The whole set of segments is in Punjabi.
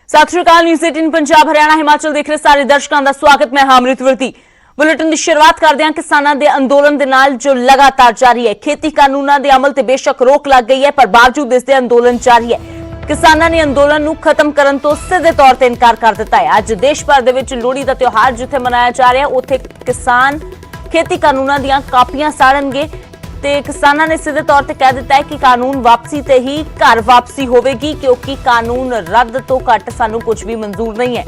सत श्री अकाल। न्यूज़ 18 पंजाब हरियाणा हिमाचल देख रहे सारे दर्शकों का स्वागत। मैं हां अमृतवती। बुलेटिन की शुरुआत करते हैं किसानों के अंदोलन के नाल जो लगातार जारी है। खेती कानूनों के अमल ते बेशक रोक लग गई है, पर बावजूद इसके अंदोलन जारी है। किसानों ने अंदोलन नूं खत्म करने तो सीधे तौर पर इनकार कर दिता है। अज देश भर दे विच लोहड़ी का त्योहार जिथे मनाया जा रहा है, उत्थे किसान खेती कानूनों दी कापियां साड़नगे ते किसानों ने सीधे तौर पर कह दिता है कि कानून वापसी ते ही घर वापसी होगी, क्योंकि कानून रद्द तो घट सानू कुछ भी मंजूर नहीं है।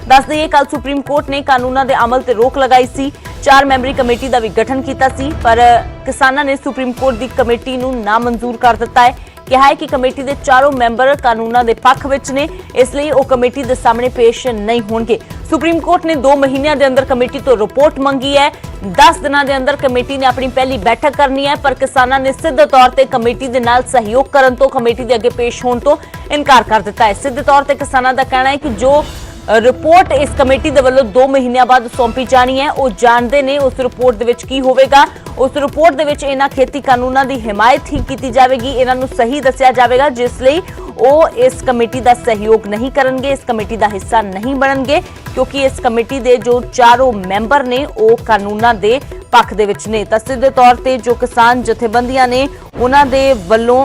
दस दईए कल सुप्रीम कोर्ट ने कानूनों के अमल ते रोक लगाई सी। 4 मैंबरी कमेटी का भी गठन किया सी, पर किसानों ने सुप्रीम कोर्ट की कमेटी नूं नामंजूर कर दिता है। कहा है कि कमेटी के चारों मैंबर कानूनों के पक्ष विच ने, इसलिए वो कमेटी के सामने पेश नहीं होंगे। सुप्रीम कोर्ट ने 2 महीनों के अंदर कमेटी तो रिपोर्ट मंगी है। 10 दिनों के अंदर कमेटी ने अपनी पहली बैठक करनी है, पर किसानों ने सीधे तौर पर कमेटी के नाल सहयोग करने तो, कमेटी के अगे पेश होने तो इनकार कर दिता है। सीधे तौर पर किसानों का कहना है कि जो रिपोर्ट इस कमेटी के वालों 2 महीनों बाद सौंपी जानी है, वो जानते ने उस रिपोर्ट दे विच की होवेगा। उस रिपोर्ट दे विच इन्हां खेती कानूनों की हिमायत ही की जाएगी, इन्हां नूं सही दस्सिया जाएगा, जिसलिए वो इस कमेटी का सहयोग नहीं करेंगे, इस कमेटी का हिस्सा नहीं बनणगे, क्योंकि इस कमेटी के जो चारों मैंबर ने वो कानूनों के पक्ष दे विच ने। तां सीधे तौर पर जो किसान जथेबंदियां ने उन्हां दे वल्लों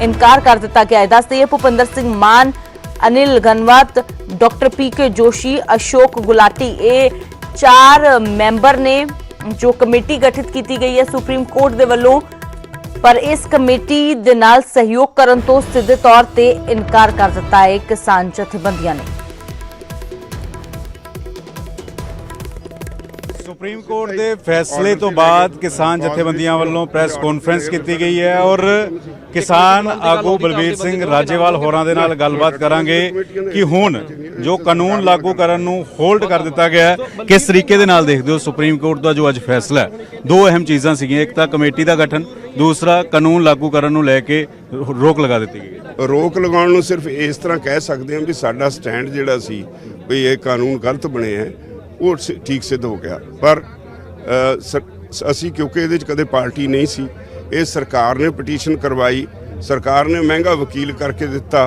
इनकार कर दिता गया है। दस दईए भुपिंदर सिंह मान, अनिल घनवत, डॉक्टर PK जोशी, अशोक गुलाटी, ये 4 मैंबर ने जो कमेटी गठित की गई है सुप्रीम कोर्ट के वलों, पर इस कमेटी दे नाल सहयोग करने तो सीधे तौर पे इनकार कर दिता है किसान जथेबंदियां ने। सुप्रीम कोर्ट के फैसले तो बाद किसान जथेबंदियां वालों प्रेस कॉन्फ्रेंस की गई है और किसान आगू बलबीर सिंह राजेवाल होरां दे नाल गलबात करांगे कि हुण जो कानून लागू करन नूं होल्ड कर दिता गया है, किस तरीके दे नाल देखदे हो सुप्रीम कोर्ट का जो अज फैसला है। 2 अहम चीज़ां सीगियां, एक तां कमेटी का गठन, दूसरा कानून लागू करन नूं लैके रोक लगा दी गई। रोक लगाउण नूं सिर्फ इस तरह कह सकते हैं भी साडा स्टैंड जिहड़ा सी भी ये कानून गलत बने हैं वो ठीक सिद्ध हो गया, पर असी क्योंकि ये कदे पार्टी नहीं सी, ये सरकार ने पटीशन करवाई, सरकार ने महंगा वकील करके दिता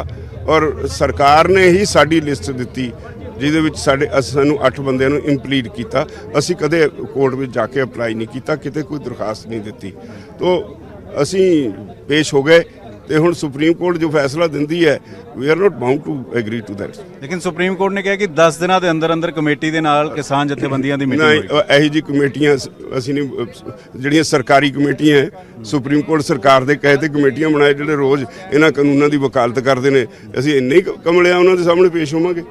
और सरकार ने ही साडी लिस्ट दी जिहदे विच सानू 8 बंदियां नूं इंप्लीड किया। असी कदे कोर्ट में जाके अप्लाई नहीं किया, किते कोई दरखास्त नहीं दी, तो असी पेश हो गए। तो हुण सुप्रीम कोर्ट जो फैसला दिंदी है, we are not bound to agree to that. लेकिन सुप्रीम कोर्ट ने कहा कि 10 दिनों के अंदर अंदर कमेटी के नाल किसान जथेबंदियां दी मीटिंग नहीं, यही जी कमेटियां असी नहीं, जिहड़ियां सरकारी कमेटियां है, सुप्रीम कोर्ट सरकार दे कहे ते कमेटियां बनाए जिहड़े रोज़ इन्हां कानूनां दी वकालत करते हैं। असी इन्ने ही कमले उन्हां दे सामने पेश होवांगे।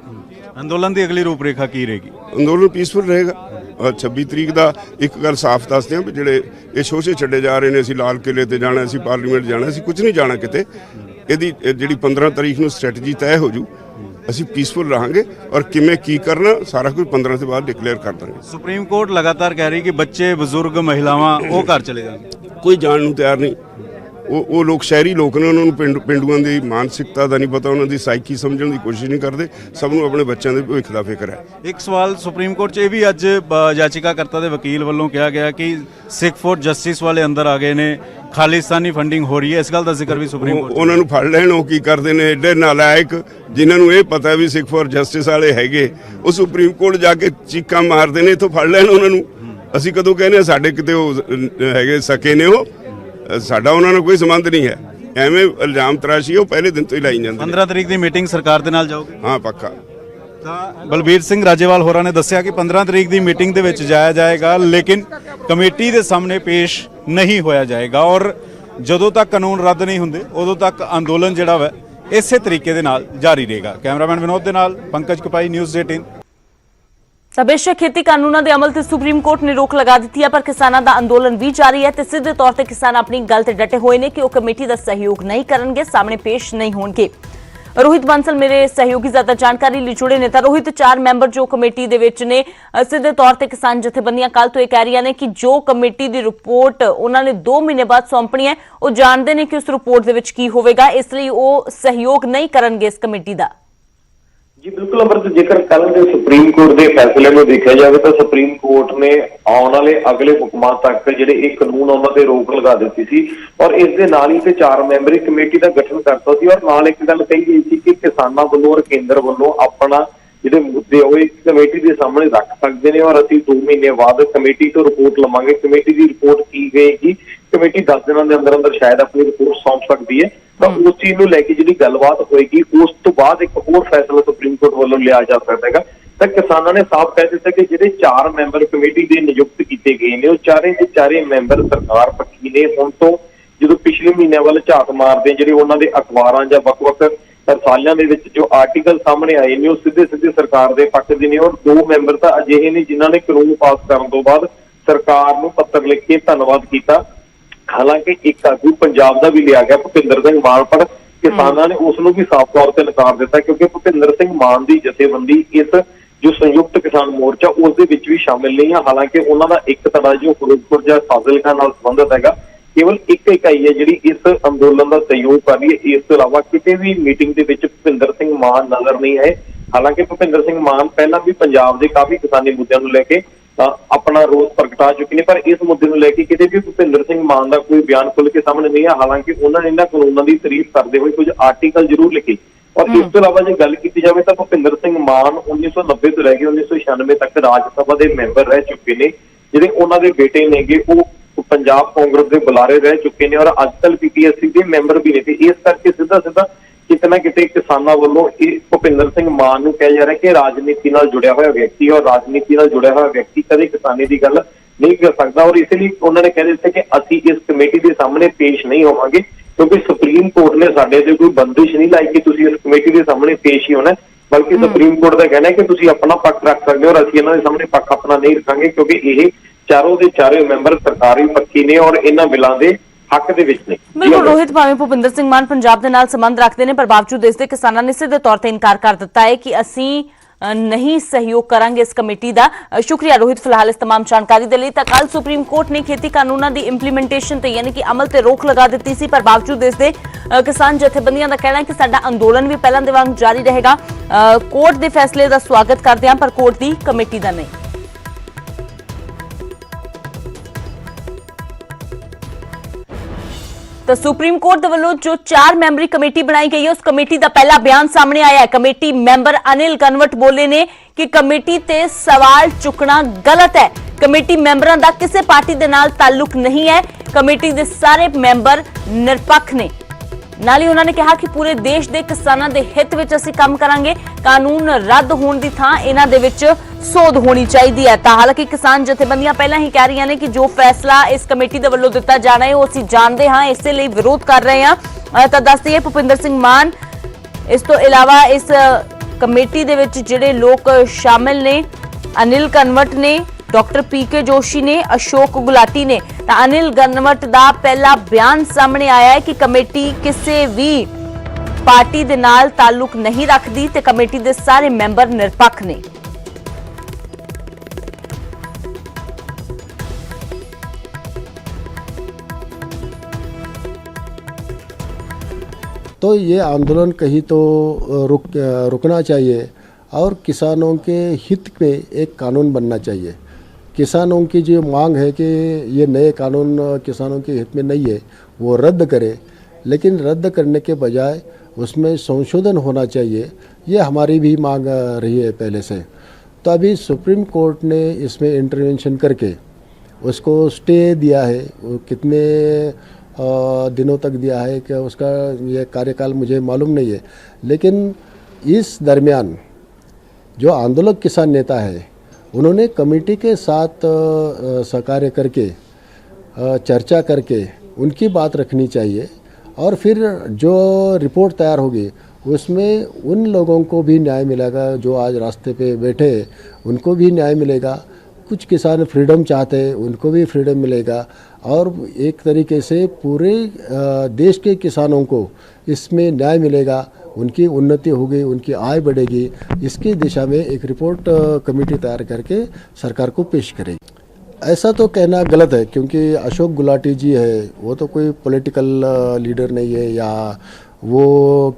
अंदोलन की अगली रूपरेखा की रहेगी? अंदोलन पीसफुल रहेगा। 26 तरीक का एक गल साफ दसते हैं भी जिहड़े ये शोशे छड्डे जा रहे हैं, असी लाल किले ते जाना, असी पार्लीमेंट जाना, असी कुछ नहीं जाना किते। इहदी जिहड़ी 15 तरीक नूं स्ट्रैटजी तय हो जू, असी पीसफुल रहांगे और किवें की करना सारा कुछ 15 से बाद डिकलेयर कर देंगे। सुप्रीम कोर्ट लगातार कह रही कि बच्चे, बजुर्ग, महिलावां वो घर चले जाएंगे, कोई जाण नूं तैयार नहीं। वो लोग शहरी लोग ने, उन्होंने पिंडुआं की मानसिकता का नहीं पता, उन्होंने साइकी समझने की कोशिश नहीं करते। सबनों अपने बच्चों के भविख का फिक्र है। एक सवाल सुप्रीम कोर्ट च भी अज याचिकाकर्ता के वकील वालों कहा गया कि सिख फॉर जस्टिस वाले अंदर आ गए ने, खालिस्तानी फंडिंग हो रही है, इस गल का जिक्र भी सुप्रीम कोर्ट उन्होंने फड़ लैन, वो की करते हैं एडे नालायक जिन्होंने ये पता भी सिख फॉर जस्टिस वाले हैगे, वो सुप्रीम कोर्ट जाके चीकां मारते हैं, इतों फड़ लैन उन्होंने। असी कदों कहने साडे किते है सके ने, वो साडा उन्हां नाल कोई संबंध नहीं है। एवें इल्जाम तराशी वो पहले दिन तो ही लाई जांदे। 15 तरीक की मीटिंग सरकार दे नाल जाओगे? हाँ पक्का। बलबीर सिंह राजेवाल होरां ने दस्सिया कि 15 तरीक की मीटिंग दे विच जाया जाएगा, लेकिन कमेटी के सामने पेश नहीं होया जाएगा और जदों तक कानून रद्द नहीं होंदे उदों तक अंदोलन जिहड़ा वा इसे तरीके दे नाल जारी रहेगा। कैमरामैन विनोद दे नाल पंकज कपाई, न्यूज़ 18। बेशक खेती कानूनों के अमल से सुप्रीम कोर्ट ने रोक लगा दी है, पर किसानों का अंदोलन भी जारी है। सीधे तौर पर किसान अपनी गल ते डटे हुए ने कि वो कमेटी का सहयोग नहीं करेंगे, सामने पेश नहीं होंगे। रोहित बांसल मेरे सहयोगी ज्यादा जानकारी लिए जुड़े ने। रोहित, 4 मैंबर जो कमेटी दे विच ने, सीधे तौर पर किसान जथेबंदियां कल तो यह कह रही ने कि जो कमेटी की रिपोर्ट उन्होंने 2 महीने बाद सौंपनी है, वो जानते हैं कि उस रिपोर्ट दे विच की होवेगा, इसलिए वो सहयोग नहीं करेंगे इस कमेटी का। ਜੀ ਬਿਲਕੁਲ ਅਮਰਤ, ਜੇਕਰ ਕੱਲ ਦੇ ਸੁਪਰੀਮ ਕੋਰਟ ਦੇ ਫੈਸਲੇ ਨੂੰ ਦੇਖਿਆ ਜਾਵੇ ਤਾਂ ਸੁਪਰੀਮ ਕੋਰਟ ਨੇ ਆਉਣ ਵਾਲੇ ਅਗਲੇ ਹੁਕਮਾਂ ਤੱਕ ਜਿਹੜੇ ਇਹ ਕਾਨੂੰਨ ਉਹਨਾਂ ਤੇ ਰੋਕ ਲਗਾ ਦਿੱਤੀ ਸੀ ਔਰ ਇਸ ਦੇ ਨਾਲ ਹੀ ਤੇ 4 ਮੈਂਬਰੀ ਕਮੇਟੀ ਦਾ ਗਠਨ ਕਰਤਾ ਸੀ ਔਰ ਨਾਲ ਇੱਕ ਗੱਲ ਕਹੀ ਗਈ ਸੀ ਕਿ ਕਿਸਾਨਾਂ ਵੱਲੋਂ ਔਰ ਕੇਂਦਰ ਵੱਲੋਂ ਆਪਣਾ ਜਿਹੜੇ ਮੁੱਦੇ ਉਹ ਇਸ ਕਮੇਟੀ ਦੇ ਸਾਹਮਣੇ ਰੱਖ ਸਕਦੇ ਨੇ ਔਰ ਅਸੀਂ 2 ਮਹੀਨੇ ਬਾਅਦ ਕਮੇਟੀ ਤੋਂ ਰਿਪੋਰਟ ਲਵਾਂਗੇ। ਕਮੇਟੀ ਦੀ ਰਿਪੋਰਟ ਕੀ ਗਏਗੀ, ਕਮੇਟੀ 10 ਦਿਨਾਂ ਦੇ ਅੰਦਰ ਅੰਦਰ ਸ਼ਾਇਦ ਆਪਣੀ ਰਿਪੋਰਟ ਸੌਂਪ ਸਕਦੀ ਹੈ ਤਾਂ ਉਸ ਚੀਜ਼ ਨੂੰ ਲੈ ਕੇ ਜਿਹੜੀ ਗੱਲਬਾਤ ਹੋਏਗੀ ਉਸ ਤੋਂ ਬਾਅਦ ਇੱਕ ਹੋਰ ਫੈਸਲਾ ਸੁਪਰੀਮ ਕੋਰਟ ਵੱਲੋਂ ਲਿਆ ਜਾ ਸਕਦਾ ਹੈਗਾ। ਤਾਂ ਕਿਸਾਨਾਂ ਨੇ ਸਾਫ਼ ਕਹਿ ਦਿੱਤਾ ਕਿ ਜਿਹੜੇ 4 ਮੈਂਬਰ ਕਮੇਟੀ ਦੇ ਨਿਯੁਕਤ ਕੀਤੇ ਗਏ ਨੇ ਉਹ ਚਾਰੇ ਦੇ ਚਾਰੇ ਮੈਂਬਰ ਸਰਕਾਰ ਪੱਖੀ ਨੇ। ਹੁਣ ਤੋਂ ਜਦੋਂ ਪਿਛਲੇ ਮਹੀਨਿਆਂ ਵੱਲ ਝਾਤ ਮਾਰਦੇ ਜਿਹੜੇ ਉਹਨਾਂ ਦੇ ਅਖਬਾਰਾਂ ਜਾਂ ਵੱਖ-ਵੱਖ ਰਸਾਲਿਆਂ ਦੇ ਵਿੱਚ ਜੋ ਆਰਟੀਕਲ ਸਾਹਮਣੇ ਆਏ ਨੇ ਉਹ ਸਿੱਧੇ ਸਰਕਾਰ ਦੇ ਪੱਖ ਦੇ ਨੇ ਔਰ 2 ਮੈਂਬਰ ਤਾਂ ਅਜਿਹੇ ਨੇ ਜਿਨ੍ਹਾਂ ਨੇ ਕਾਨੂੰਨ ਪਾਸ ਕਰਨ ਤੋਂ ਬਾਅਦ ਸਰਕਾਰ ਨੂੰ ਪੱਤਰ ਲਿਖ ਕੇ ਧੰਨਵਾਦ ਕੀਤਾ। ਹਾਲਾਂਕਿ ਇੱਕ ਆਗੂ ਪੰਜਾਬ ਦਾ ਵੀ ਲਿਆ ਗਿਆ ਭੁਪਿੰਦਰ ਸਿੰਘ ਮਾਨ, ਪਰ ਕਿਸਾਨਾਂ ਨੇ ਉਸ ਨੂੰ ਵੀ ਸਾਫ਼ ਤੌਰ ਤੇ ਨਕਾਰ ਦਿੱਤਾ ਕਿਉਂਕਿ ਭੁਪਿੰਦਰ ਸਿੰਘ ਮਾਨ ਦੀ ਜਥੇਬੰਦੀ ਇਸ ਜੋ ਸੰਯੁਕਤ ਕਿਸਾਨ ਮੋਰਚਾ ਉਸ ਦੇ ਵਿੱਚ ਵੀ ਸ਼ਾਮਿਲ ਨਹੀਂ ਹੈ। ਹਾਲਾਂਕਿ ਉਹਨਾਂ ਦਾ ਇੱਕ ਧੜਾ ਜੋ ਫਿਰੋਜ਼ਪੁਰ ਜਾਂ ਫਾਜ਼ਿਲਕਾ ਨਾਲ ਸੰਬੰਧਿਤ ਹੈਗਾ, ਕੇਵਲ ਇੱਕ ਇਕਾਈ ਹੈ ਜਿਹੜੀ ਇਸ ਅੰਦੋਲਨ ਦਾ ਸਹਿਯੋਗ ਕਰ ਰਹੀ ਹੈ। ਇਸ ਤੋਂ ਇਲਾਵਾ ਕਿਤੇ ਵੀ ਮੀਟਿੰਗ ਦੇ ਵਿੱਚ ਭੁਪਿੰਦਰ ਸਿੰਘ ਮਾਨ ਨਜ਼ਰ ਨਹੀਂ ਆਏ। ਹਾਲਾਂਕਿ ਭੁਪਿੰਦਰ ਸਿੰਘ ਮਾਨ ਪਹਿਲਾਂ ਵੀ ਪੰਜਾਬ ਦੇ ਕਾਫੀ ਕਿਸਾਨੀ ਮੁੱਦਿਆਂ ਨੂੰ ਲੈ ਕੇ ਆਪਣਾ ਰੋਸ ਪ੍ਰਗਟਾ ਚੁੱਕੇ ਨੇ, ਪਰ ਇਸ ਮੁੱਦੇ ਨੂੰ ਲੈ ਕੇ ਕਿਤੇ ਵੀ ਭੁਪਿੰਦਰ ਸਿੰਘ ਮਾਨ ਦਾ ਕੋਈ ਬਿਆਨ ਖੁੱਲ੍ਹ ਕੇ ਸਾਹਮਣੇ ਨਹੀਂ ਆ। ਹਾਲਾਂਕਿ ਉਹਨਾਂ ਨੇ ਇਹਨਾਂ ਕਾਨੂੰਨਾਂ ਦੀ ਤਾਰੀਫ ਕਰਦੇ ਹੋਏ ਕੁਝ ਆਰਟੀਕਲ ਜ਼ਰੂਰ ਲਿਖੇ ਔਰ ਇਸ ਤੋਂ ਇਲਾਵਾ ਜੇ ਗੱਲ ਕੀਤੀ ਜਾਵੇ ਤਾਂ ਭੁਪਿੰਦਰ ਸਿੰਘ ਮਾਨ 1990 ਤੋਂ ਲੈ ਕੇ 1996 ਤੱਕ ਰਾਜ ਸਭਾ ਦੇ ਮੈਂਬਰ ਰਹਿ ਚੁੱਕੇ ਨੇ। ਜਿਹੜੇ ਉਹਨਾਂ ਦੇ ਬੇਟੇ ਨੇਗੇ ਉਹ ਪੰਜਾਬ ਕਾਂਗਰਸ ਦੇ ਬੁਲਾਰੇ ਰਹਿ ਚੁੱਕੇ ਨੇ ਔਰ ਅੱਜ ਕੱਲ੍ਹ PPSC ਦੇ ਮੈਂਬਰ ਵੀ ਨੇ। ਤੇ ਇਸ ਕਰਕੇ ਸਿੱਧਾ ਕਿਤੇ ਨਾ ਕਿਤੇ ਕਿਸਾਨਾਂ ਵੱਲੋਂ ਇਹ ਭੁਪਿੰਦਰ ਸਿੰਘ ਮਾਨ ਨੂੰ ਕਿਹਾ ਜਾ ਰਿਹਾ ਕਿ ਰਾਜਨੀਤੀ ਨਾਲ ਜੁੜਿਆ ਹੋਇਆ ਵਿਅਕਤੀ ਔਰ ਰਾਜਨੀਤੀ ਨਾਲ ਜੁੜਿਆ ਹੋਇਆ ਵਿਅਕਤੀ ਕਦੇ ਕਿਸਾਨੀ ਦੀ ਗੱਲ ਨਹੀਂ ਕਰ ਸਕਦਾ ਔਰ ਇਸ ਲਈ ਉਹਨਾਂ ਨੇ ਕਹਿ ਦਿੱਤਾ ਕਿ ਅਸੀਂ ਇਸ ਕਮੇਟੀ ਦੇ ਸਾਹਮਣੇ ਪੇਸ਼ ਨਹੀਂ ਹੋਵਾਂਗੇ ਕਿਉਂਕਿ ਸੁਪਰੀਮ ਕੋਰਟ ਨੇ ਸਾਡੇ ਤੇ ਕੋਈ ਬੰਦਿਸ਼ ਨਹੀਂ ਲਾਈ ਕਿ ਤੁਸੀਂ ਇਸ ਕਮੇਟੀ ਦੇ ਸਾਹਮਣੇ ਪੇਸ਼ ਹੀ ਹੋਣਾ, ਬਲਕਿ ਸੁਪਰੀਮ ਕੋਰਟ ਦਾ ਕਹਿਣਾ ਹੈ ਕਿ ਤੁਸੀਂ ਆਪਣਾ ਪੱਖ ਰੱਖ ਸਕਦੇ ਹੋ ਔਰ ਅਸੀਂ ਇਹਨਾਂ ਦੇ ਸਾਹਮਣੇ ਪੱਖ ਆਪਣਾ ਨਹੀਂ ਰੱਖਾਂਗੇ ਕਿਉਂਕਿ ਇਹ ਚਾਰੋਂ ਦੇ ਚਾਰੇ ਮੈਂਬਰ ਸਰਕਾਰੀ ਪੱਖੀ ਨੇ ਔਰ ਇਹਨਾਂ ਬਿੱਲਾਂ ਦੇ ਹੱਕ ਦੇ ਵਿੱਚ ਨੇ। ਬਿਲਕੁਲ ਰੋਹਿਤ, ਭਾਵੇਂ ਭੁਪਿੰਦਰ ਸਿੰਘ ਮਾਨ ਪੰਜਾਬ ਦੇ ਨਾਲ ਸੰਬੰਧ ਰੱਖਦੇ ਨੇ ਪਰ ਬਾਵਜੂਦ ਇਸ ਦੇ ਕਿਸਾਨਾਂ ਨੇ ਸਿੱਧੇ ਤੌਰ ਤੇ ਇਨਕਾਰ ਕਰ ਦਿੱਤਾ ਹੈ ਕਿ ਅਸੀਂ ਨਹੀਂ ਸਹਿਯੋਗ ਕਰਾਂਗੇ ਇਸ ਕਮੇਟੀ ਦਾ। ਸ਼ੁਕਰੀਆ ਰੋਹਿਤ ਫਿਲਹਾਲ ਇਸ तमाम ਜਾਣਕਾਰੀ ਦੇ ਲਈ। ਤਾਂ ਕੱਲ ਸੁਪਰੀਮ ਕੋਰਟ ਨੇ ਖੇਤੀ ਕਾਨੂੰਨਾਂ ਦੀ ਇੰਪਲੀਮੈਂਟੇਸ਼ਨ ਤੇ ਯਾਨੀ ਕਿ ਅਮਲ ਤੇ ਰੋਕ ਲਗਾ ਦਿੱਤੀ ਸੀ ਪਰ ਬਾਵਜੂਦ ਇਸ ਦੇ ਕਿਸਾਨ ਜਥੇਬੰਦੀਆਂ ਦਾ ਕਹਿਣਾ ਹੈ ਕਿ ਸਾਡਾ ਅੰਦੋਲਨ ਵੀ ਪਹਿਲਾਂ ਦੇ ਵਾਂਗ ਜਾਰੀ ਰਹੇਗਾ। ਕੋਰਟ ਦੇ ਫੈਸਲੇ ਦਾ ਸਵਾਗਤ ਕਰਦੇ ਹਾਂ ਪਰ ਕੋਰਟ ਦੀ ਕਮੇਟੀ ਦਾ ਨਹੀਂ। तो सुप्रीम कोर्ट के वल्लों जो 4 मैंबरी कमेटी बनाई गई है उस कमेटी का पहला बयान सामने आया है। कमेटी मैंबर अनिल कनवट बोले ने कि कमेटी ते सवाल चुकना गलत है। कमेटी मैंबरां दा किसी पार्टी दे नाल ताल्लुक नहीं है। कमेटी दे सारे मैंबर निरपक्ष ने। नाल ही उन्होंने कहा कि पूरे देश के किसानों के हित विच असीं काम करांगे। कानून रद्द होने की थां इन्हां दे विच सोध होनी चाहिए है। तो हालांकि किसान जथेबंदियां पहला ही कह रही ने कि जो फैसला इस कमेटी के वल्लों दिता जाना है वो असीं जानते हाँ, इसलिए विरोध कर रहे हैं। तो दस दईए भुपिंदर सिंह मान इस तो इलावा इस कमेटी दे विच जिहड़े लोग शामिल ने अनिल कनवट ने, डॉक्टर PK जोशी ने, अशोक गुलाटी ने। तो अनिल कनवट का पहला बयान सामने आया है कि कमेटी किसी भी पार्टी दे नाल ताल्लुक नहीं रखती ते कमेटी दे सारे मैंबर निरपक्ष ने। तो ये आंदोलन कहीं तो रुकना चाहिए और किसानों के हित में एक कानून बनना चाहिए। किसानों की जो मांग है कि ये नए कानून किसानों के हित में नहीं है वो रद्द करे, लेकिन रद्द करने के बजाय उसमें संशोधन होना चाहिए, ये हमारी भी मांग रही है पहले से। तो अभी सुप्रीम कोर्ट ने इसमें इंटरवेंशन करके उसको स्टे दिया है। वो कितने दिनों तक दिया है कि उसका ये कार्यकाल मुझे मालूम नहीं है, लेकिन इस दरमियान जो आंदोलक किसान नेता है उन्होंने कमेटी के साथ सहकार्य करके चर्चा करके उनकी बात रखनी चाहिए और फिर जो रिपोर्ट तैयार होगी उसमें उन लोगों को भी न्याय मिलेगा जो आज रास्ते पे बैठे उनको भी न्याय मिलेगा। कुछ किसान फ्रीडम चाहते हैं उनको भी फ्रीडम मिलेगा और एक तरीके से पूरे देश के किसानों को इसमें न्याय मिलेगा, उनकी उन्नति होगी, उनकी आय बढ़ेगी। इसकी दिशा में एक रिपोर्ट कमेटी तैयार करके सरकार को पेश करेगी। ऐसा तो कहना गलत है क्योंकि अशोक गुलाटी जी है वो तो कोई पॉलिटिकल लीडर नहीं है या वो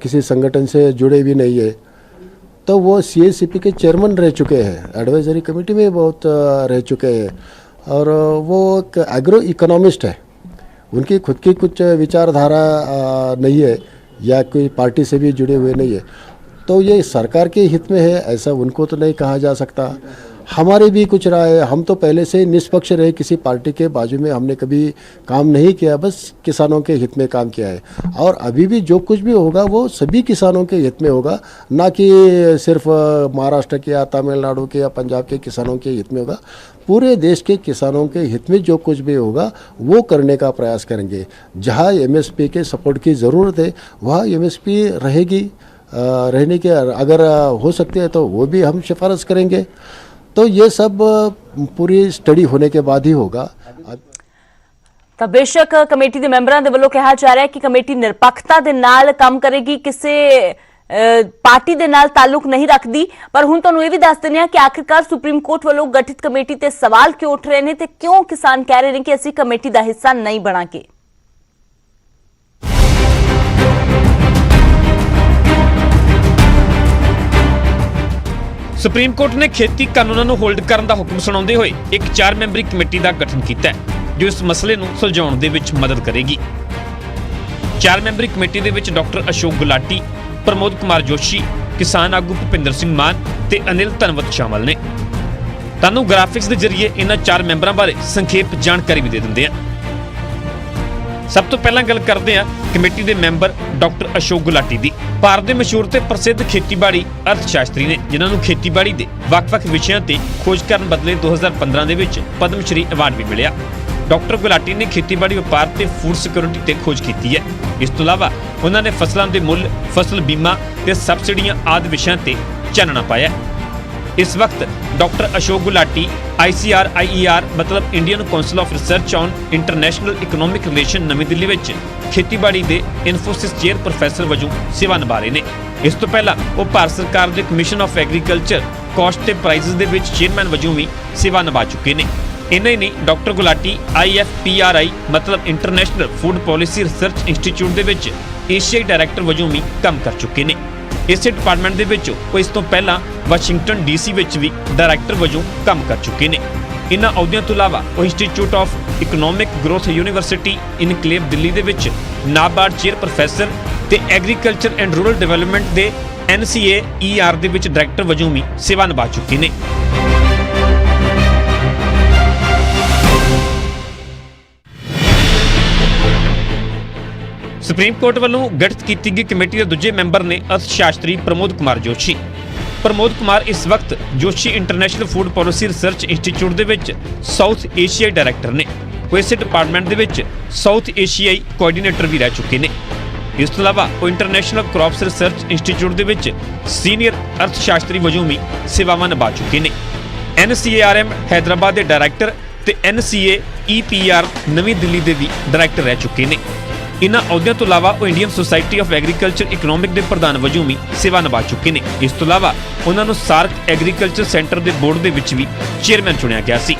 किसी संगठन से जुड़े भी नहीं है। तो वो CACP के चेयरमैन रह चुके हैं, एडवाइजरी कमेटी में बहुत रह चुके हैं, और वो एक एग्रो इकोनॉमिस्ट है। उनकी खुद की कुछ विचारधारा नहीं है या कोई पार्टी से भी जुड़े हुए नहीं है, तो ये सरकार के हित में है ऐसा उनको तो नहीं कहा जा सकता। हमारे भी कुछ राय है, हम तो पहले से निष्पक्ष रहे, किसी पार्टी के बाजू में हमने कभी काम नहीं किया, बस किसानों के हित में काम किया है। और अभी भी जो कुछ भी होगा वो सभी किसानों के हित में होगा, ना कि सिर्फ महाराष्ट्र के या तमिलनाडु के या पंजाब के किसानों के हित में होगा। पूरे देश के किसानों के हित में जो कुछ भी होगा वो करने का प्रयास करेंगे। जहाँ MSP के सपोर्ट की ज़रूरत है वहाँ MSP रहेगी, रहने के अगर हो सकते हैं तो वो भी हम सिफारिश करेंगे। तो ये सब पूरी स्टडी होने के बाद ही होगा। ਤਾਂ ਬੇਸ਼ੱਕ ਕਮੇਟੀ ਦੇ ਮੈਂਬਰਾਂ ਦੇ ਵੱਲੋਂ ਕਿਹਾ ਜਾ ਰਿਹਾ ਹੈ ਕਿ ਕਮੇਟੀ ਨਿਰਪੱਖਤਾ ਦੇ ਨਾਲ ਕੰਮ ਕਰੇਗੀ, ਕਿਸੇ ਪਾਰਟੀ ਦੇ ਨਾਲ ਤਾਲੁਕ ਨਹੀਂ ਰੱਖਦੀ। ਪਰ ਹੁਣ ਤੁਹਾਨੂੰ ਇਹ ਵੀ ਦੱਸ ਦਿੰਦੇ ਹਾਂ ਕਿ ਆਖਿਰਕਾਰ ਸੁਪਰੀਮ ਕੋਰਟ ਵੱਲੋਂ ਗਠਿਤ ਕਮੇਟੀ ਤੇ ਸਵਾਲ ਕਿਉਂ ਉੱਠ ਰਹੇ ਨੇ ਤੇ ਕਿਉਂ ਕਿਸਾਨ ਕਹਿ ਰਹੇ ਨੇ ਕਿ ਅਸੀਂ ਕਮੇਟੀ ਦਾ ਹਿੱਸਾ ਨਹੀਂ ਬਣਾਂਗੇ। ਸੁਪਰੀਮ ਕੋਰਟ ਨੇ ਖੇਤੀ ਕਾਨੂੰਨਾਂ ਨੂੰ ਹੋਲਡ ਕਰਨ ਦਾ ਹੁਕਮ ਸੁਣਾਉਂਦੇ ਹੋਏ ਇੱਕ 4 ਮੈਂਬਰੀ ਕਮੇਟੀ ਦਾ ਗਠਨ ਕੀਤਾ ਹੈ ਜੋ ਇਸ ਮਸਲੇ ਨੂੰ ਸੁਲਝਾਉਣ ਦੇ ਵਿੱਚ ਮਦਦ ਕਰੇਗੀ। 4 ਮੈਂਬਰੀ ਕਮੇਟੀ ਦੇ ਵਿੱਚ ਡਾਕਟਰ ਅਸ਼ੋਕ ਗੁਲਾਟੀ, ਪ੍ਰਮੋਦ ਕੁਮਾਰ ਜੋਸ਼ੀ, ਕਿਸਾਨ ਆਗੂ ਭੁਪਿੰਦਰ ਸਿੰਘ ਮਾਨ ਤੇ ਅਨਿਲ ਧਨਵਤ ਸ਼ਾਮਲ ਨੇ। ਤੁਹਾਨੂੰ ਗ੍ਰਾਫਿਕਸ ਦੇ ਜ਼ਰੀਏ ਇਹਨਾਂ 4 ਮੈਂਬਰਾਂ ਬਾਰੇ ਸੰਖੇਪ ਜਾਣਕਾਰੀ ਵੀ ਦੇ ਦਿੰਦੇ ਹਾਂ। ਸਭ ਤੋਂ ਪਹਿਲਾਂ ਗੱਲ ਕਰਦੇ ਹਾਂ ਕਮੇਟੀ ਦੇ ਮੈਂਬਰ ਡਾਕਟਰ ਅਸ਼ੋਕ ਗੁਲਾਟੀ ਦੀ। ਭਾਰਤ ਦੇ ਮਸ਼ਹੂਰ ਤੇ ਪ੍ਰਸਿੱਧ ਖੇਤੀਬਾੜੀ ਅਰਥ ਸ਼ਾਸਤਰੀ ਨੇ, ਜਿਨ੍ਹਾਂ ਨੂੰ ਖੇਤੀਬਾੜੀ ਦੇ ਵੱਖ-ਵੱਖ ਵਿਸ਼ਿਆਂ ਤੇ ਖੋਜ ਕਰਨ ਬਦਲੇ 2015 ਦੇ ਵਿੱਚ ਪਦਮ ਸ਼੍ਰੀ ਅਵਾਰਡ ਵੀ ਮਿਲਿਆ। ਡਾਕਟਰ ਗੁਲਾਟੀ ਨੇ ਖੇਤੀਬਾੜੀ ਵਪਾਰ ਤੇ ਫੂਡ ਸਿਕਿਉਰਿਟੀ ਤੇ ਖੋਜ ਕੀਤੀ ਹੈ। ਇਸ ਤੋਂ ਇਲਾਵਾ ਉਹਨਾਂ ਨੇ ਫਸਲਾਂ ਦੇ ਮੁੱਲ, ਫਸਲ ਬੀਮਾ ਤੇ ਸਬਸਿਡੀਆਂ ਆਦਿ ਵਿਸ਼ਿਆਂ ਤੇ ਚਾਨਣਾ ਪਾਇਆ। ਇਸ ਵਕਤ ਡਾਕਟਰ ਅਸ਼ੋਕ ਗੁਲਾਟੀ ICRIER ਮਤਲਬ Indian council of research on international economic relation ਨਵੀਂ ਦਿੱਲੀ ਵਿੱਚ ਖੇਤੀਬਾੜੀ ਦੇ ਇਨਫੋਸਿਸ ਚੇਅਰ ਪ੍ਰੋਫੈਸਰ ਵਜੋਂ ਸੇਵਾ ਨਿਭਾ ਰਹੇ ਨੇ। ਇਸ ਤੋਂ ਪਹਿਲਾਂ ਉਹ ਭਾਰਤ ਸਰਕਾਰ ਦੇ ਕਮਿਸ਼ਨ ਆਫ ਐਗਰੀਕਲਚਰ ਕਾਸਟ ਤੇ ਪ੍ਰਾਈਸਿਸ ਦੇ ਵਿੱਚ ਚੇਅਰਮੈਨ ਵਜੋਂ ਵੀ ਸੇਵਾ ਨਿਭਾ ਚੁੱਕੇ ਨੇ। ਇੰਨਾ ਹੀ ਨਹੀਂ, ਡਾਕਟਰ ਗੁਲਾਟੀ IFPRI ਮਤਲਬ international food policy research institute ਦੇ ਵਿੱਚ ਏਸ਼ੀਆਈ ਡਾਇਰੈਕਟਰ ਵਜੋਂ ਵੀ ਕੰਮ ਕਰ ਚੁੱਕੇ ਨੇ। ਇਸੇ ਡਿਪਾਰਟਮੈਂਟ ਦੇ ਵਿੱਚ ਉਹ ਇਸ ਤੋਂ ਪਹਿਲਾਂ ਵਾਸ਼ਿੰਗਟਨ DC ਵਿੱਚ ਵੀ ਡਾਇਰੈਕਟਰ ਵਜੋਂ ਕੰਮ ਕਰ ਚੁੱਕੇ ਨੇ। ਇਨ੍ਹਾਂ ਅਹੁਦਿਆਂ ਤੋਂ ਇਲਾਵਾ ਉਹ institute of economic growth university enclave Delhi ਦੇ ਵਿੱਚ ਨਾਬਾਰਡ ਚੇਅਰ ਪ੍ਰੋਫੈਸਰ ਤੇ ਐਗਰੀਕਲਚਰ ਐਂਡ ਰੂਰਲ ਡਿਵੈਲਪਮੈਂਟ ਦੇ NCAER ਦੇ ਵਿੱਚ ਡਾਇਰੈਕਟਰ ਵਜੋਂ ਵੀ ਸੇਵਾ ਨਿਭਾ ਚੁੱਕੇ ਨੇ। ਸੁਪਰੀਮ ਕੋਰਟ ਵੱਲੋਂ ਗਠਿਤ ਕੀਤੀ ਗਈ ਕਮੇਟੀ ਦੇ ਦੂਜੇ ਮੈਂਬਰ ਨੇ ਅਰਥ ਸ਼ਾਸਤਰੀ ਪ੍ਰਮੋਦ ਕੁਮਾਰ ਜੋਸ਼ੀ। ਪ੍ਰਮੋਦ ਕੁਮਾਰ ਇਸ ਵਕਤ Joshi international food policy research institute ਦੇ ਵਿੱਚ ਸਾਊਥ ਏਸ਼ੀਆਈ ਡਾਇਰੈਕਟਰ ਨੇ। ਉਹ ਇਸੇ ਡਿਪਾਰਟਮੈਂਟ ਦੇ ਵਿੱਚ ਸਾਊਥ ਏਸ਼ੀਆਈ ਕੋਆਰਡੀਨੇਟਰ ਵੀ ਰਹਿ ਚੁੱਕੇ ਨੇ। ਇਸ ਤੋਂ ਇਲਾਵਾ ਉਹ ਇੰਟਰਨੈਸ਼ਨਲ ਕ੍ਰੌਪਸ ਰਿਸਰਚ ਇੰਸਟੀਚਿਊਟ ਦੇ ਵਿੱਚ ਸੀਨੀਅਰ ਅਰਥ ਸ਼ਾਸਤਰੀ ਵਜੋਂ ਵੀ ਸੇਵਾਵਾਂ ਨਿਭਾ ਚੁੱਕੇ ਨੇ। NCARM ਹੈਦਰਾਬਾਦ ਦੇ ਡਾਇਰੈਕਟਰ ਤੇ NCAEPR ਨਵੀਂ ਦਿੱਲੀ ਦੇ ਵੀ ਡਾਇਰੈਕਟਰ ਰਹਿ ਚੁੱਕੇ ਨੇ। ਇਨ੍ਹਾਂ ਅਹੁਦਿਆਂ ਤੋਂ ਇਲਾਵਾ ਉਹ Indian society of agriculture economic ਦੇ ਪ੍ਰਧਾਨ ਵਜੋਂ ਵੀ ਸੇਵਾ ਨਿਭਾ ਚੁੱਕੇ ਨੇ। ਇਸ ਤੋਂ ਇਲਾਵਾ ਉਹਨਾਂ ਨੂੰ ਸਾਰਕ ਐਗਰੀਕਲਚਰ ਸੈਂਟਰ ਦੇ ਬੋਰਡ ਦੇ ਵਿੱਚ ਵੀ ਚੇਅਰਮੈਨ ਚੁਣਿਆ ਗਿਆ ਸੀ।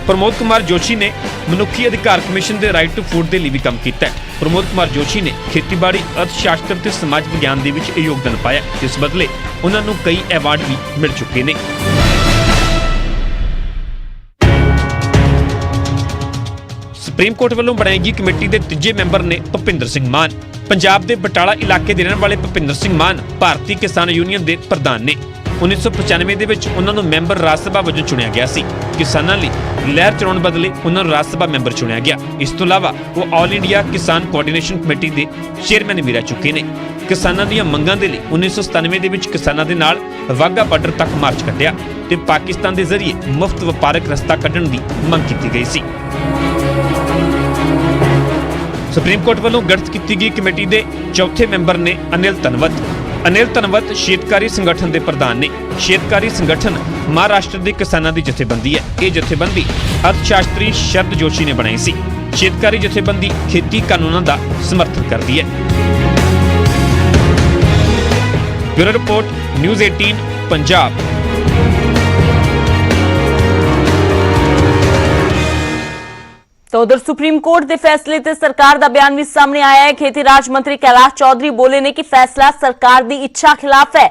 ਪ੍ਰਮੋਦ ਕੁਮਾਰ ਜੋਸ਼ੀ ਨੇ ਮਨੁੱਖੀ ਅਧਿਕਾਰ ਕਮਿਸ਼ਨ ਦੇ ਰਾਈਟ ਟੂ ਫੂਡ ਦੇ ਲਈ ਵੀ ਕੰਮ ਕੀਤਾ ਹੈ। ਪ੍ਰਮੋਦ ਕੁਮਾਰ ਜੋਸ਼ੀ ਨੇ ਖੇਤੀਬਾੜੀ, ਅਰਥ ਸ਼ਾਸਤਰ ਤੇ ਸਮਾਜ ਵਿਗਿਆਨ ਦੇ ਵਿੱਚ ਯੋਗਦਾਨ ਪਾਇਆ। ਇਸ ਬਦਲੇ ਉਹਨਾਂ ਨੂੰ ਕਈ ਐਵਾਰਡ ਵੀ ਮਿਲ ਚੁੱਕੇ ਨੇ। ਸੁਪਰੀਮ ਕੋਰਟ ਵੱਲੋਂ ਬਣਾਈ ਗਈ ਕਮੇਟੀ ਦੇ ਤੀਜੇ ਮੈਂਬਰ ਨੇ ਭੁਪਿੰਦਰ ਸਿੰਘ ਮਾਨ। ਪੰਜਾਬ ਦੇ ਬਟਾਲਾ ਇਲਾਕੇ ਦੇ ਰਹਿਣ ਵਾਲੇ ਭੁਪਿੰਦਰ ਸਿੰਘ ਮਾਨ ਭਾਰਤੀ ਕਿਸਾਨ ਯੂਨੀਅਨ ਦੇ ਪ੍ਰਧਾਨ ਨੇ। 1995 ਦੇ ਵਿੱਚ ਉਹਨਾਂ ਨੂੰ ਮੈਂਬਰ ਰਾਜ ਸਭਾ ਵਜੋਂ ਚੁਣਿਆ ਗਿਆ ਸੀ। ਕਿਸਾਨਾਂ ਲਈ ਲਹਿਰ ਚਲਾਉਣ ਬਦਲੇ ਉਹਨਾਂ ਨੂੰ ਰਾਜ ਸਭਾ ਮੈਂਬਰ ਚੁਣਿਆ ਗਿਆ। ਇਸ ਤੋਂ ਇਲਾਵਾ ਉਹ ਆਲ ਇੰਡੀਆ ਕਿਸਾਨ ਕੋਆਰਡੀਨੇਸ਼ਨ ਕਮੇਟੀ ਦੇ ਚੇਅਰਮੈਨ ਵੀ ਰਹਿ ਚੁੱਕੇ ਨੇ। ਕਿਸਾਨਾਂ ਦੀਆਂ ਮੰਗਾਂ ਦੇ ਲਈ 1997 ਦੇ ਵਿੱਚ ਕਿਸਾਨਾਂ ਦੇ ਨਾਲ ਵਾਹਗਾ ਬਾਰਡਰ ਤੱਕ ਮਾਰਚ ਕੱਢਿਆ ਤੇ ਪਾਕਿਸਤਾਨ ਦੇ ਜ਼ਰੀਏ ਮੁਫਤ ਵਪਾਰਕ ਰਸਤਾ ਕੱਢਣ ਦੀ ਮੰਗ ਕੀਤੀ ਗਈ ਸੀ। ਸੁਪਰੀਮ ਕੋਰਟ ਵੱਲੋਂ ਗਠਿਤ ਕੀਤੀ ਗਈ ਕਮੇਟੀ ਦੇ ਚੌਥੇ ਮੈਂਬਰ ਨੇ ਅਨਿਲ ਧਨਵਤ। ਅਨਿਲ ਧਨਵਤ ਸ਼ੇਤਕਾਰੀ ਸੰਗਠਨ ਦੇ ਪ੍ਰਧਾਨ ਨੇ। ਸ਼ੇਤਕਾਰੀ ਸੰਗਠਨ ਮਹਾਰਾਸ਼ਟਰ ਦੇ ਕਿਸਾਨਾਂ ਦੀ ਜਥੇਬੰਦੀ ਹੈ। ਇਹ ਜਥੇਬੰਦੀ ਅਰਥ ਸ਼ਾਸਤਰੀ ਸ਼ਰਦ ਜੋਸ਼ੀ ਨੇ ਬਣਾਈ ਸੀ। ਸ਼ੇਤਕਾਰੀ ਜਥੇਬੰਦੀ ਖੇਤੀ ਕਾਨੂੰਨਾਂ ਦਾ ਸਮਰਥਨ ਕਰਦੀ ਹੈ। Bureau report, news 18 Punjab. तो उधर सुप्रीम कोर्ट के फैसले ते सरकार का बयान भी सामने आया है। खेती राज मंत्री कैलाश चौधरी बोले ने कि फैसला सरकार की इच्छा खिलाफ है।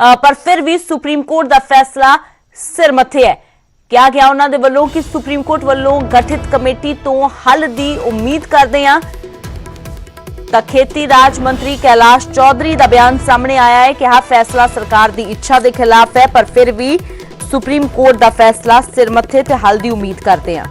ਪਰ ਫਿਰ ਵੀ ਸੁਪਰੀਮ ਕੋਰਟ ਦਾ ਫੈਸਲਾ ਸਿਰ ਮੱਥੇ ਹੈ। ਕਿਹਾ ਗਿਆ ਉਹਨਾਂ ਦੇ ਵੱਲੋਂ ਕਿ ਸੁਪਰੀਮ ਕੋਰਟ ਵੱਲੋਂ ਗਠਿਤ ਕਮੇਟੀ ਤੋਂ ਹੱਲ ਦੀ ਉਮੀਦ ਕਰਦੇ ਹਾਂ। ਤਾਂ ਖੇਤੀ ਰਾਜ ਮੰਤਰੀ ਕੈਲਾਸ਼ ਚੌਧਰੀ ਦਾ ਬਿਆਨ ਸਾਹਮਣੇ ਆਇਆ ਹੈ ਕਿ ਫੈਸਲਾ ਸਰਕਾਰ ਦੀ ਇੱਛਾ ਦੇ ਖਿਲਾਫ ਹੈ, ਪਰ ਫਿਰ ਵੀ ਸੁਪਰੀਮ ਕੋਰਟ ਦਾ ਫੈਸਲਾ ਸਿਰ ਮੱਥੇ ਤੇ ਹੱਲ ਦੀ ਉਮੀਦ ਕਰਦੇ ਹਾਂ।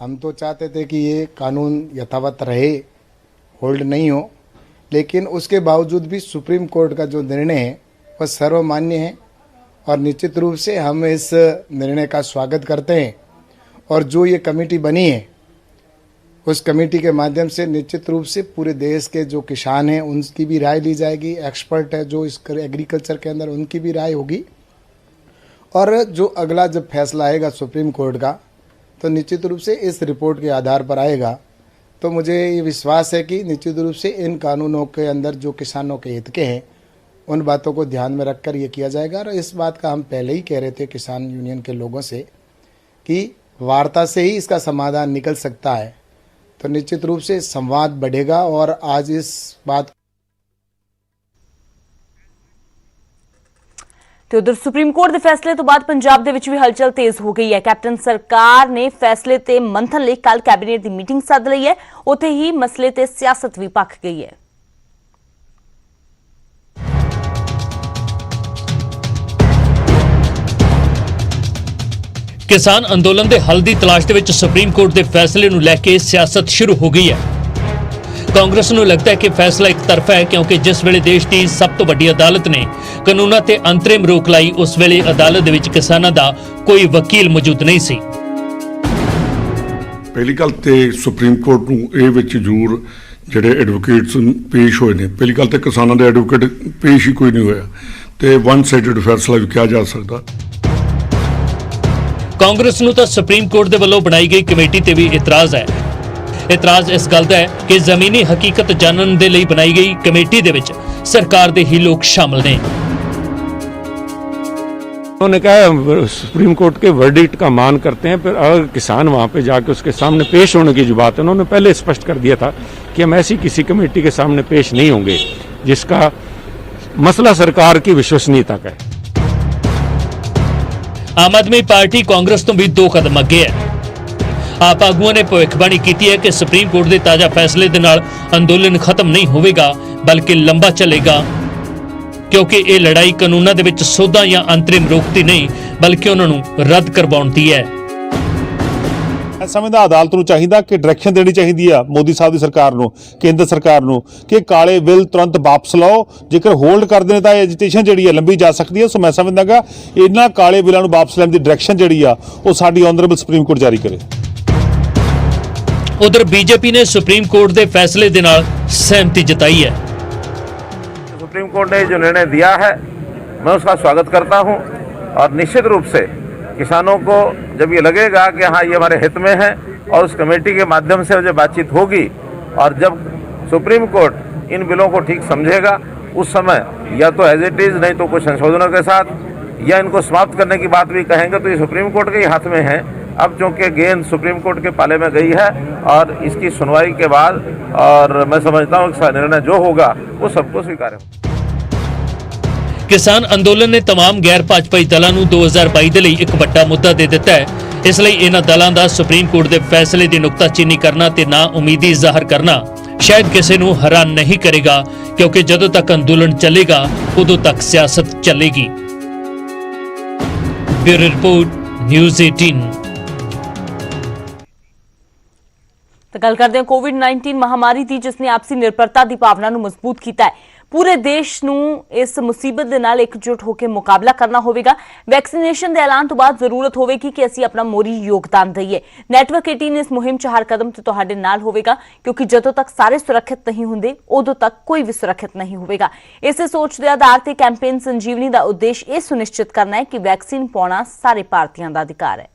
हम तो चाहते थे कि ये कानून यथावत रहे, होल्ड नहीं हो, लेकिन उसके बावजूद भी सुप्रीम कोर्ट का जो निर्णय है वह सर्वमान्य है और निश्चित रूप से हम इस निर्णय का स्वागत करते हैं। और जो ये कमेटी बनी है उस कमेटी के माध्यम से निश्चित रूप से पूरे देश के जो किसान हैं उनकी भी राय ली जाएगी, एक्सपर्ट है जो इस एग्रीकल्चर के अंदर उनकी भी राय होगी। और जो अगला जब फैसला आएगा सुप्रीम कोर्ट का तो निश्चित रूप से इस रिपोर्ट के आधार पर आएगा। तो मुझे ये विश्वास है कि निश्चित रूप से इन कानूनों के अंदर जो किसानों के हित के हैं उन बातों को ध्यान में रखकर ये किया जाएगा। और इस बात का हम पहले ही कह रहे थे किसान यूनियन के लोगों से कि वार्ता से ही इसका समाधान निकल सकता है। तो निश्चित रूप से संवाद बढ़ेगा और आज इस बात ਤੇ ਉਧਰ ਸੁਪਰੀਮ ਕੋਰਟ ਦੇ ਫੈਸਲੇ ਤੋਂ ਬਾਅਦ ਪੰਜਾਬ ਦੇ ਵਿੱਚ ਵੀ ਹਲਚਲ ਤੇਜ਼ ਹੋ ਗਈ ਹੈ। ਕੈਪਟਨ ਸਰਕਾਰ ਨੇ ਫੈਸਲੇ ਤੇ ਮੰਥਨ ਲਈ ਕੱਲ ਕੈਬਨਿਟ ਦੀ ਮੀਟਿੰਗ ਸੱਦ ਲਈ ਹੈ। ਉੱਥੇ ਹੀ ਮਸਲੇ ਤੇ ਸਿਆਸਤ ਵੀ ਭਖ ਗਈ ਹੈ। ਕਿਸਾਨ ਅੰਦੋਲਨ ਦੇ ਹੱਲ ਦੀ ਤਲਾਸ਼ ਦੇ ਵਿੱਚ ਸੁਪਰੀਮ ਕੋਰਟ ਦੇ ਫੈਸਲੇ ਨੂੰ ਲੈ ਕੇ ਸਿਆਸਤ ਸ਼ੁਰੂ ਹੋ ਗਈ ਹੈ। ਕਾਂਗਰਸ ਨੂੰ ਲੱਗਦਾ ਹੈ ਕਿ ਫੈਸਲਾ ਇੱਕ ਤਰਫਾ ਹੈ ਕਿਉਂਕਿ ਜਿਸ ਵੇਲੇ ਦੇਸ਼ ਦੀ ਸਭ ਤੋਂ ਵੱਡੀ ਅਦਾਲਤ ਨੇ ਕਾਨੂੰਨਾਂ ਤੇ ਅੰਤਰਿਮ ਰੋਕ ਲਾਈ ਉਸ ਵੇਲੇ ਅਦਾਲਤ ਦੇ ਵਿੱਚ ਕਿਸਾਨਾਂ ਦਾ ਕੋਈ ਵਕੀਲ ਮੌਜੂਦ ਨਹੀਂ ਸੀ। ਪਹਿਲੀ ਗੱਲ ਤੇ ਸੁਪਰੀਮ ਕੋਰਟ ਨੂੰ ਇਹ ਵਿੱਚ ਜ਼ਰੂਰ ਜਿਹੜੇ ਐਡਵੋਕੇਟਸ ਪੇਸ਼ ਹੋਏ ਨੇ, ਪਹਿਲੀ ਗੱਲ ਤੇ ਕਿਸਾਨਾਂ ਦੇ ਐਡਵੋਕੇਟ ਪੇਸ਼ ਹੀ ਕੋਈ ਨਹੀਂ ਹੋਇਆ ਤੇ ਵਨ ਸਾਈਡਡ ਫੈਸਲਾ ਵੀ ਕਿਹਾ ਜਾ ਸਕਦਾ। ਕਾਂਗਰਸ ਨੂੰ ਤਾਂ ਸੁਪਰੀਮ ਕੋਰਟ ਦੇ ਵੱਲੋਂ ਬਣਾਈ ਗਈ ਕਮੇਟੀ ਤੇ ਵੀ ਇਤਰਾਜ਼ ਹੈ। ਇਤਰਾਜ਼ ਇਸ ਗੱਲ ਦਾ ਹੈ ਕਿ ਜ਼ਮੀਨੀ ਹਕੀਕਤ ਜਾਣਨ ਦੇ ਲਈ ਬਣਾਈ ਗਈ ਕਮੇਟੀ ਦੇ ਵਿੱਚ ਸਰਕਾਰ ਦੇ ਹੀ ਲੋਕ ਸ਼ਾਮਲ ਨੇ। उन्होंने कहा सुप्रीम कोर्ट के वर्डिक्ट का मान करते हैं, फिर अगर किसान वहां पे जाके उसके सामने पेश होने की जो बात है उन्होंने पहले स्पष्ट कर दिया था कि हम ऐसी किसी कमेटी के सामने पेश नहीं होंगे जिसका मसला सरकार की विश्वसनीयता का है। ਆਮ ਆਦਮੀ ਪਾਰਟੀ ਕਾਂਗਰਸ ਤੋਂ ਵੀ 2 ਕਦਮ ਅੱਗੇ ਹੈ। ਆਪ ਆਗੂਆਂ ਨੇ ਭਵਿੱਖਬਾਣੀ ਕੀਤੀ ਹੈ ਕਿ ਸੁਪਰੀਮ ਕੋਰਟ ਦੇ ਤਾਜ਼ਾ ਫੈਸਲੇ ਦੇ ਨਾਲ ਅੰਦੋਲਨ ਖਤਮ ਨਹੀਂ ਹੋਵੇਗਾ ਬਲਕਿ ਲੰਬਾ ਚੱਲੇਗਾ ਕਿਉਂਕਿ ਇਹ ਲੜਾਈ ਕਾਨੂੰਨਾਂ ਦੇ ਵਿੱਚ ਸੋਧਾਂ ਜਾਂ ਅੰਤਰਿਮ ਰੋਕ ਦੀ ਨਹੀਂ ਬਲਕਿ ਉਹਨਾਂ ਨੂੰ ਰੱਦ ਕਰਵਾਉਣ ਦੀ ਹੈ। ਇਸ ਸਮੇਂ ਦਾ ਅਦਾਲਤ ਨੂੰ ਚਾਹੀਦਾ ਕਿ ਡਾਇਰੈਕਸ਼ਨ ਦੇਣੀ ਚਾਹੀਦੀ ਆ ਮੋਦੀ ਸਾਹਿਬ ਦੀ ਸਰਕਾਰ ਨੂੰ, ਕੇਂਦਰ ਸਰਕਾਰ ਨੂੰ ਕਿ ਕਾਲੇ ਬਿੱਲ ਤੁਰੰਤ ਵਾਪਸ ਲਓ। ਜੇਕਰ ਹੋਲਡ ਕਰਦੇ ਨੇ ਤਾਂ ਐਜੀਟੇਸ਼ਨ ਜਿਹੜੀ ਹੈ ਲੰਬੀ ਜਾ ਸਕਦੀ ਹੈ। ਸੋ ਮੈਂ ਸਮਝਦਾਗਾ ਇਹਨਾਂ ਕਾਲੇ ਬਿੱਲਾਂ ਨੂੰ ਵਾਪਸ ਲੈਣ ਦੀ ਡਾਇਰੈਕਸ਼ਨ ਜਿਹੜੀ ਆ ਉਹ ਸਾਡੀ ਆਨਰੇਬਲ ਸੁਪਰੀਮ ਕੋਰਟ ਜਾਰੀ ਕਰੇ। ਉਧਰ ਬੀਜੇਪੀ ਨੇ ਸੁਪਰੀਮ ਕੋਰਟ ਦੇ ਫੈਸਲੇ ਦੇ ਨਾਲ ਸਹਿਮਤੀ ਜਤਾਈ है। सुप्रीम कोर्ट ने जो निर्णय दिया है मैं उसका स्वागत करता हूं और निश्चित रूप से किसानों को जब ये लगेगा कि हाँ ये हमारे हित में है और उस कमेटी के माध्यम से जब बातचीत होगी और जब सुप्रीम कोर्ट इन बिलों को ठीक समझेगा उस समय या तो एज इट इज़ नहीं तो कुछ संशोधनों के साथ या इनको समाप्त करने की बात भी कहेंगे तो ये सुप्रीम कोर्ट के ही हाथ में है। अब चूँकि गेंद सुप्रीम कोर्ट के पाले में गई है और इसकी सुनवाई के बाद और मैं समझता हूँ कि निर्णय जो होगा वो सबको स्वीकार है। ਕਿਸਾਨ ਅੰਦੋਲਨ ਨੇ तमाम ਗੈਰ ਭਾਜਪਾਈ ਦਲਾਂ ਨੂੰ 2022 ਦੇ ਲਈ ਇੱਕ ਵੱਡਾ ਮੁੱਦਾ ਦੇ ਦਿੱਤਾ ਹੈ। ਇਸ ਲਈ ਇਹਨਾਂ ਦਲਾਂ ਦਾ ਸੁਪਰੀਮ ਕੋਰਟ ਦੇ ਫੈਸਲੇ ਦੀ ਨੁਕਤਾਚੀਨੀ ਕਰਨਾ ਤੇ ਨਾ ਉਮੀਦੀ ਜ਼ਾਹਰ ਕਰਨਾ ਸ਼ਾਇਦ ਕਿਸੇ ਨੂੰ ਹੈਰਾਨ ਨਹੀਂ ਕਰੇਗਾ ਕਿਉਂਕਿ ਜਦੋਂ ਤੱਕ ਅੰਦੋਲਨ ਚੱਲੇਗਾ ਉਦੋਂ ਤੱਕ ਸਿਆਸਤ ਚੱਲੇਗੀ। Bureau report news 18। ਤਾਂ ਗੱਲ ਕਰਦੇ ਹਾਂ ਕੋਵਿਡ-19 ਮਹਾਮਾਰੀ ਦੀ ਜਿਸ ਨੇ ਆਪਸੀ ਨਿਰਭਰਤਾ ਦੀ ਭਾਵਨਾ ਨੂੰ ਮਜ਼ਬੂਤ ਕੀਤਾ ਹੈ। ਪੂਰੇ ਦੇਸ਼ ਨੂੰ ਇਸ ਮੁਸੀਬਤ ਦੇ ਨਾਲ ਇਕਜੁੱਟ ਹੋ ਕੇ ਮੁਕਾਬਲਾ ਕਰਨਾ ਹੋਵੇਗਾ। ਵੈਕਸੀਨੇਸ਼ਨ ਦੇ ਐਲਾਨ ਤੋਂ ਬਾਅਦ ਜ਼ਰੂਰਤ ਹੋਵੇਗੀ ਕਿ ਅਸੀਂ ਆਪਣਾ ਮੋਰੀ ਯੋਗਦਾਨ ਦਈਏ। ਨੈਟਵਰਕ 18 ਇਸ ਮੁਹਿੰਮ 'ਚ ਹਰ ਕਦਮ ਤੇ ਤੁਹਾਡੇ ਨਾਲ ਹੋਵੇਗਾ ਕਿਉਂਕਿ ਜਦੋਂ ਤੱਕ ਸਾਰੇ ਸੁਰੱਖਿਅਤ ਨਹੀਂ ਹੁੰਦੇ ਉਦੋਂ ਤੱਕ ਕੋਈ ਵੀ ਸੁਰੱਖਿਅਤ ਨਹੀਂ ਹੋਵੇਗਾ। ਇਸੇ ਸੋਚ ਦੇ ਆਧਾਰ ਤੇ ਕੈਂਪੇਨ ਸੰਜੀਵਨੀ ਦਾ ਉਦੇਸ਼ ਇਹ ਸੁਨਿਸ਼ਚਿਤ ਕਰਨਾ ਹੈ ਕਿ ਵੈਕਸੀਨ ਪਾਉਣਾ ਸਾਰੇ ਭਾਰਤੀਆਂ ਦਾ ਅਧਿਕਾਰ ਹੈ।